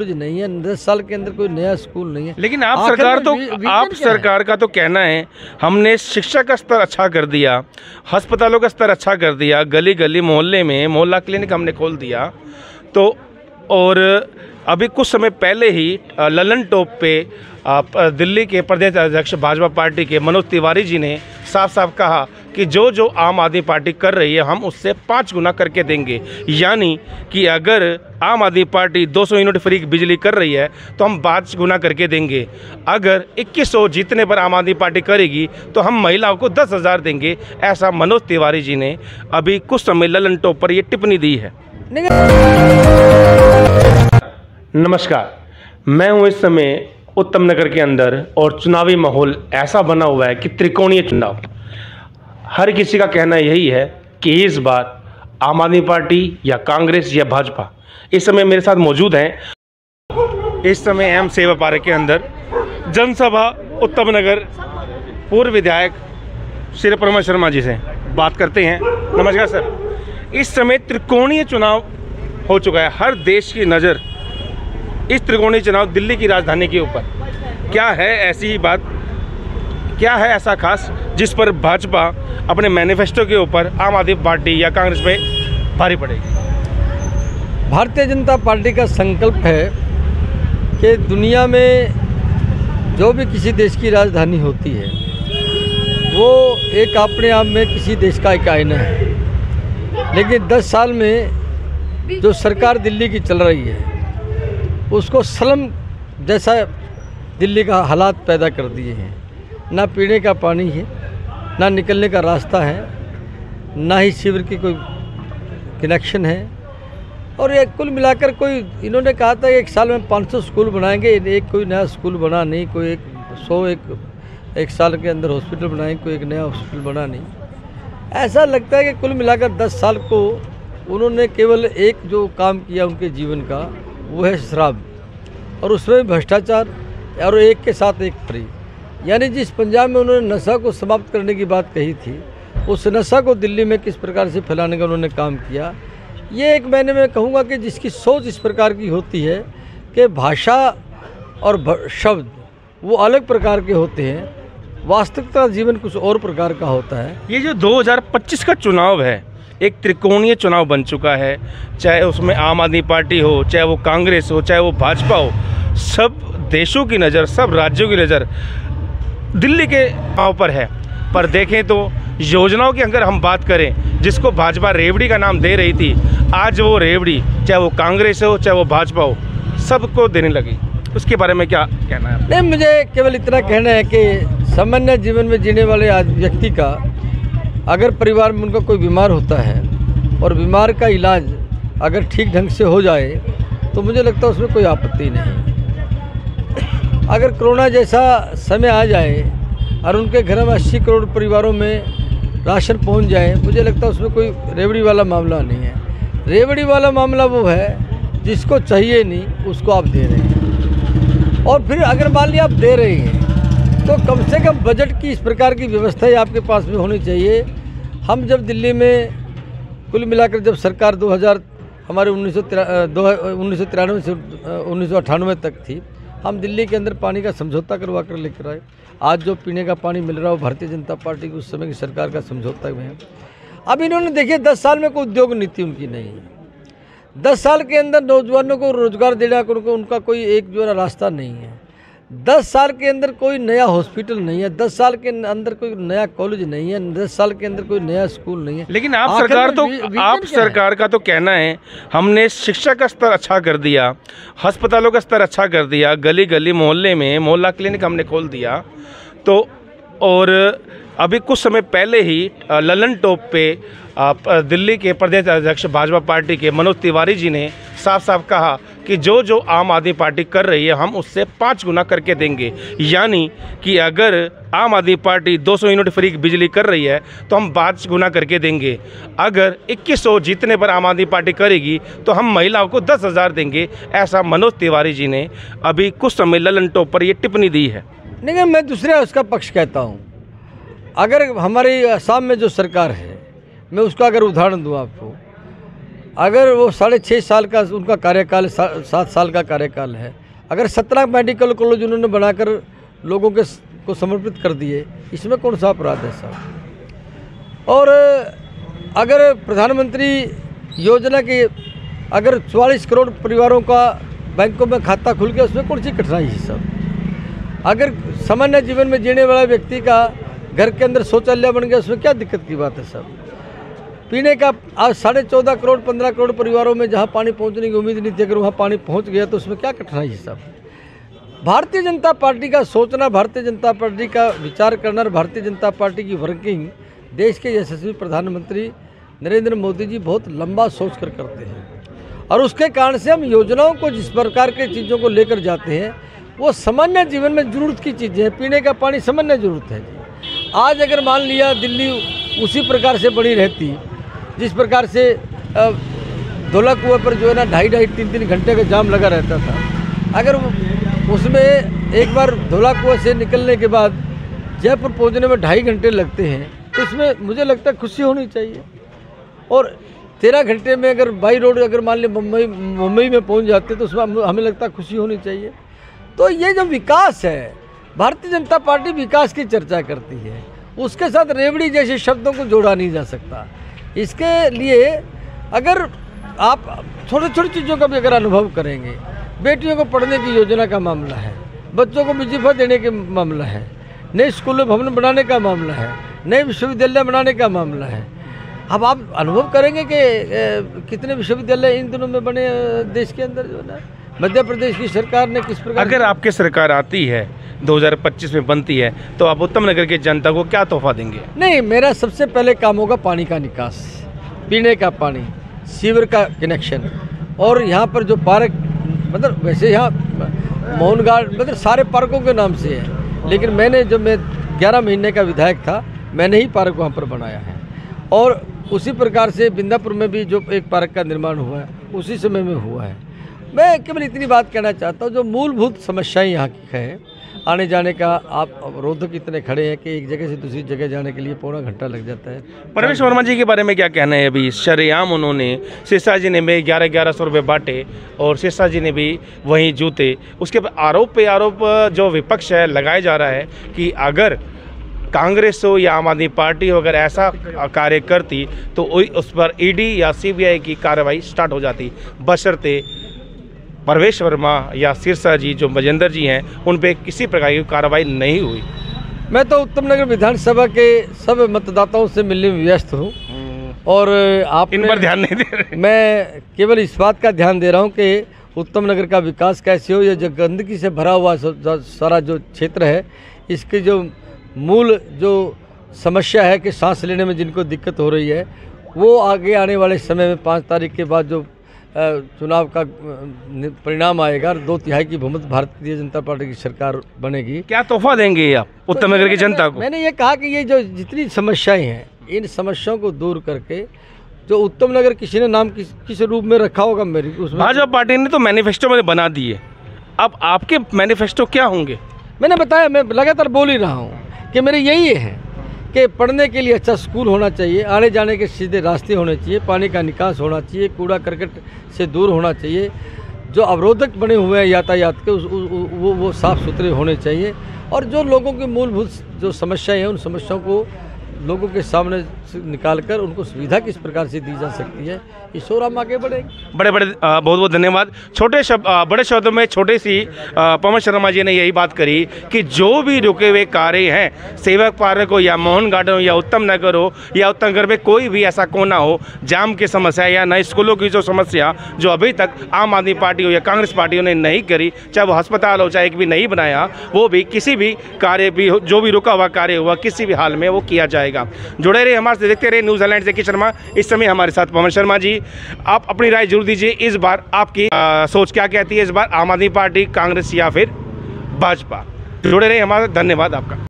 College नहीं है, 10 साल के अंदर कोई नया स्कूल नहीं है। लेकिन आप सरकार का तो कहना है हमने शिक्षा का स्तर अच्छा कर दिया, अस्पतालों का स्तर अच्छा कर दिया, गली गली मोहल्ले में मोहल्ला क्लिनिक हमने खोल दिया। तो और अभी कुछ समय पहले ही ललन टॉप पे दिल्ली के प्रदेश अध्यक्ष भाजपा पार्टी के मनोज तिवारी जी ने साफ साफ कहा कि जो जो आम आदमी पार्टी कर रही है हम उससे 5 गुना करके देंगे। यानी कि अगर आम आदमी पार्टी 200 यूनिट फ्री बिजली कर रही है तो हम 5 गुना करके देंगे। अगर 2100 जीतने पर आम आदमी पार्टी करेगी तो हम महिलाओं को 10,000 देंगे। ऐसा मनोज तिवारी जी ने अभी कुछ समय ललन टॉप पर ये टिप्पणी दी है। नमस्कार, मैं हूँ इस समय उत्तम नगर के अंदर और चुनावी माहौल ऐसा बना हुआ है कि त्रिकोणीय चुनाव। हर किसी का कहना यही है कि इस बार आम आदमी पार्टी या कांग्रेस या भाजपा। इस समय मेरे साथ मौजूद हैं, इस समय एम सेवा पार्क के अंदर जनसभा उत्तम नगर पूर्व विधायक श्री प्रमा शर्मा जी से बात करते हैं। नमस्कार सर, इस समय त्रिकोणीय चुनाव हो चुका है, हर देश की नज़र इस त्रिकोणीय चुनाव दिल्ली की राजधानी के ऊपर। क्या है ऐसी बात, क्या है ऐसा खास जिस पर भाजपा अपने मैनिफेस्टो के ऊपर आम आदमी पार्टी या कांग्रेस पे भारी पड़ेगी? भारतीय जनता पार्टी का संकल्प है कि दुनिया में जो भी किसी देश की राजधानी होती है वो एक अपने आप में किसी देश का एक आईना है। लेकिन 10 साल में जो सरकार दिल्ली की चल रही है उसको स्लम जैसा दिल्ली का हालात पैदा कर दिए हैं। ना पीने का पानी है, ना निकलने का रास्ता है, ना ही सीवर की कोई कनेक्शन है। और ये कुल मिलाकर कोई, इन्होंने कहा था एक साल में 500 स्कूल बनाएंगे, एक कोई नया स्कूल बना नहीं, कोई एक साल के अंदर हॉस्पिटल बनाएंगे, कोई एक नया हॉस्पिटल बना नहीं। ऐसा लगता है कि कुल मिलाकर 10 साल को उन्होंने केवल एक जो काम किया उनके जीवन का वो है शराब, और उसमें भ्रष्टाचार, और एक के साथ एक फ्री। यानी जिस पंजाब में उन्होंने नशा को समाप्त करने की बात कही थी, उस नशा को दिल्ली में किस प्रकार से फैलाने का उन्होंने काम किया। ये एक मैंने मैं कहूँगा कि जिसकी सोच इस प्रकार की होती है कि भाषा और शब्द वो अलग प्रकार के होते हैं, वास्तविकता जीवन कुछ और प्रकार का होता है। ये जो 2025 का चुनाव है एक त्रिकोणीय चुनाव बन चुका है, चाहे उसमें आम आदमी पार्टी हो, चाहे वो कांग्रेस हो, चाहे वो भाजपा हो, सब देशों की नज़र, सब राज्यों की नज़र दिल्ली के चुनाव पर है। पर देखें तो योजनाओं की अगर हम बात करें, जिसको भाजपा रेवड़ी का नाम दे रही थी, आज वो रेवड़ी चाहे वो कांग्रेस हो चाहे वो भाजपा हो सबको देने लगी। उसके बारे में क्या कहना है? नहीं, मुझे केवल इतना कहना है कि सामान्य जीवन में जीने वाले व्यक्ति का अगर परिवार में उनका कोई बीमार होता है और बीमार का इलाज अगर ठीक ढंग से हो जाए तो मुझे लगता है उसमें कोई आपत्ति नहीं। अगर कोरोना जैसा समय आ जाए और उनके घर में 80 करोड़ परिवारों में राशन पहुंच जाए, मुझे लगता है उसमें कोई रेवड़ी वाला मामला नहीं है। रेवड़ी वाला मामला वो है जिसको चाहिए नहीं उसको आप दे रहे हैं, और फिर अगर मान लिया आप दे रहे हैं तो कम से कम बजट की इस प्रकार की व्यवस्था ही आपके पास में होनी चाहिए। हम जब दिल्ली में कुल मिलाकर जब सरकार 2000 हमारे 1993 से 1998 तक थी, हम दिल्ली के अंदर पानी का समझौता करवा कर लेकर आए। आज जो पीने का पानी मिल रहा है वो भारतीय जनता पार्टी की उस समय की सरकार का समझौता में है। अब इन्होंने देखिए 10 साल में कोई उद्योग नीति उनकी नहीं है। 10 साल के अंदर नौजवानों को रोजगार देने का उनका कोई एक जो है रास्ता नहीं है। 10 साल के अंदर कोई नया हॉस्पिटल नहीं है, 10 साल के अंदर कोई नया कॉलेज नहीं है, 10 साल के अंदर कोई नया स्कूल नहीं है। लेकिन आप सरकार का तो कहना है हमने शिक्षा का स्तर अच्छा कर दिया, अस्पतालों का स्तर अच्छा कर दिया, गली गली मोहल्ले में मोहल्ला क्लिनिक हमने खोल दिया। तो और अभी कुछ समय पहले ही ललन टॉप पे दिल्ली के प्रदेश अध्यक्ष भाजपा पार्टी के मनोज तिवारी जी ने साफ साफ कहा कि जो जो आम आदमी पार्टी कर रही है हम उससे 5 गुना करके देंगे। यानी कि अगर आम आदमी पार्टी 200 यूनिट फ्री बिजली कर रही है तो हम 5 गुना करके देंगे। अगर 2100 जीतने पर आम आदमी पार्टी करेगी तो हम महिलाओं को 10,000 देंगे। ऐसा मनोज तिवारी जी ने अभी कुछ समय ललन टॉप पर ये टिप्पणी दी है। नहीं, मैं दूसरे उसका पक्ष कहता हूँ। अगर हमारी असम में जो सरकार है, मैं उसका अगर उदाहरण दूँ आपको, अगर वो 6.5 साल का उनका कार्यकाल, 7 साल का कार्यकाल है, अगर 17 मेडिकल कॉलेज उन्होंने बनाकर लोगों के को समर्पित कर दिए, इसमें कौन सा अपराध है साहब? और अगर प्रधानमंत्री योजना के अगर 44 करोड़ परिवारों का बैंकों में खाता खुल गया, उसमें कौन सी कठिनाई है साहब? अगर सामान्य जीवन में जीने वाला व्यक्ति का घर के अंदर शौचालय बन गया, उसमें क्या दिक्कत की बात है साहब? पीने का आज 14.5 करोड़ 15 करोड़ परिवारों में जहां पानी पहुंचने की उम्मीद नहीं थी, अगर वहां पानी पहुंच गया तो उसमें क्या कठिनाई है साहब? भारतीय जनता पार्टी का सोचना, भारतीय जनता पार्टी का विचार करना और भारतीय जनता पार्टी की वर्किंग देश के यशस्वी प्रधानमंत्री नरेंद्र मोदी जी बहुत लंबा सोच कर करते हैं, और उसके कारण से हम योजनाओं को जिस प्रकार के चीज़ों को लेकर जाते हैं वो सामान्य जीवन में ज़रूरत की चीज़ें हैं। पीने का पानी सामान्य ज़रूरत है जी। आज अगर मान लिया दिल्ली उसी प्रकार से बनी रहती जिस प्रकार से धौला कुआं पर जो है ना 2.5-3 घंटे का जाम लगा रहता था, अगर उसमें एक बार धौला कुआं से निकलने के बाद जयपुर पहुंचने में 2.5 घंटे लगते हैं, तो इसमें मुझे लगता है खुशी होनी चाहिए। और 13 घंटे में अगर बाई रोड अगर मान ली मुंबई में पहुंच जाते तो उसमें हमें लगता है खुशी होनी चाहिए। तो ये जो विकास है, भारतीय जनता पार्टी विकास की चर्चा करती है, उसके साथ रेवड़ी जैसे शब्दों को जोड़ा नहीं जा सकता। इसके लिए अगर आप छोटी छोटी चीज़ों का भी अगर अनुभव करेंगे, बेटियों को पढ़ने की योजना का मामला है, बच्चों को वजीफा देने के मामला है, नए स्कूल भवन बनाने का मामला है, नए विश्वविद्यालय बनाने का मामला है। अब आप अनुभव करेंगे कि कितने विश्वविद्यालय इन दिनों में बने देश के अंदर जो है ना। मध्य प्रदेश की सरकार ने किस प्रकार, अगर आपकी सरकार आती है 2025 में बनती है, तो आप उत्तम नगर की जनता को क्या तोहफा देंगे? नहीं, मेरा सबसे पहले काम होगा पानी का निकास, पीने का पानी, सीवर का कनेक्शन, और यहाँ पर जो पार्क, मतलब वैसे यहाँ मोहन गार्ड मतलब सारे पार्कों के नाम से है, लेकिन मैंने जब मैं 11 महीने का विधायक था, मैंने ही पार्क वहाँ पर बनाया है। और उसी प्रकार से बिंदापुर में भी जो एक पार्क का निर्माण हुआ है उसी समय में हुआ है। मैं केवल इतनी बात कहना चाहता हूँ, जो मूलभूत समस्याएं यहाँ की है, आने जाने का आप अवरोधक इतने खड़े हैं कि एक जगह से दूसरी जगह जाने के लिए पौना घंटा लग जाता है। परवेश वर्मा जी के बारे में क्या कहना है? अभी शरेआम उन्होंने, सिरसा जी ने भी 1100 रुपये बांटे और सिरसा जी ने भी वहीं जूते। उसके आरोप पे आरोप जो विपक्ष है लगाया जा रहा है कि अगर कांग्रेस हो या आम आदमी पार्टी हो अगर ऐसा कार्य करती तो उस पर ईडी या सीबीआई की कार्रवाई स्टार्ट हो जाती, बशर्ते परवेश वर्मा या सिरसा जी जो मजेंद्र जी हैं उन पे किसी प्रकार की कार्रवाई नहीं हुई। मैं तो उत्तम नगर विधानसभा के सब मतदाताओं से मिलने में व्यस्त हूँ, और आप इन पर ध्यान नहीं दे रहे। मैं केवल इस बात का ध्यान दे रहा हूँ कि उत्तम नगर का विकास कैसे हो। ये जो गंदगी से भरा हुआ सारा जो क्षेत्र है, इसकी जो मूल जो समस्या है कि सांस लेने में जिनको दिक्कत हो रही है, वो आगे आने वाले समय में 5 तारीख के बाद जो चुनाव का परिणाम आएगा, 2/3 की बहुमत भारतीय जनता पार्टी की सरकार बनेगी। क्या तोहफा देंगे आप उत्तम नगर की जनता को? मैंने ये कहा कि ये जो जितनी समस्याएं हैं, इन समस्याओं को दूर करके जो उत्तम नगर किसी ने नाम किस रूप में रखा होगा मेरी, उसमें भाजपा पार्टी ने तो मैनिफेस्टो में बना दिए, अब आपके मैनिफेस्टो क्या होंगे? मैंने बताया, मैं लगातार बोल ही रहा हूँ कि मेरे यही है कि पढ़ने के लिए अच्छा स्कूल होना चाहिए, आने जाने के सीधे रास्ते होने चाहिए, पानी का निकास होना चाहिए, कूड़ा करकट से दूर होना चाहिए, जो अवरोधक बने हुए हैं यातायात के वो साफ़ सुथरे होने चाहिए, और जो लोगों की मूलभूत जो समस्याएं हैं उन समस्याओं को लोगों के सामने निकालकर उनको सुविधा किस प्रकार से दी जा सकती है, इस ओर हम आगे बढ़ेंगे। बहुत बहुत धन्यवाद। बड़े शब्दों में छोटे सी पवन शर्मा जी ने यही बात करी कि जो भी रुके हुए कार्य हैं, सेवक पार्क हो या मोहन गार्डन हो या उत्तम नगर हो या उत्तम नगर में कोई भी ऐसा कोना हो, जाम की समस्या या नए स्कूलों की जो समस्या जो अभी तक आम आदमी पार्टी हो या कांग्रेस पार्टियों ने नहीं करी, चाहे वो अस्पताल हो चाहे एक भी नहीं बनाया, वो भी किसी भी कार्य भी जो भी रुका हुआ कार्य हुआ किसी भी हाल में वो किया जाएगा। जुड़े रहे हमारे से, देखते रहे न्यूज़ हेडलाइंस से शर्मा। इस समय हमारे साथ पवन शर्मा जी, आप अपनी राय जरूर दीजिए। इस बार आपकी सोच क्या कहती है? इस बार आम आदमी पार्टी, कांग्रेस या फिर भाजपा? जुड़े रहे हमारे, धन्यवाद आपका।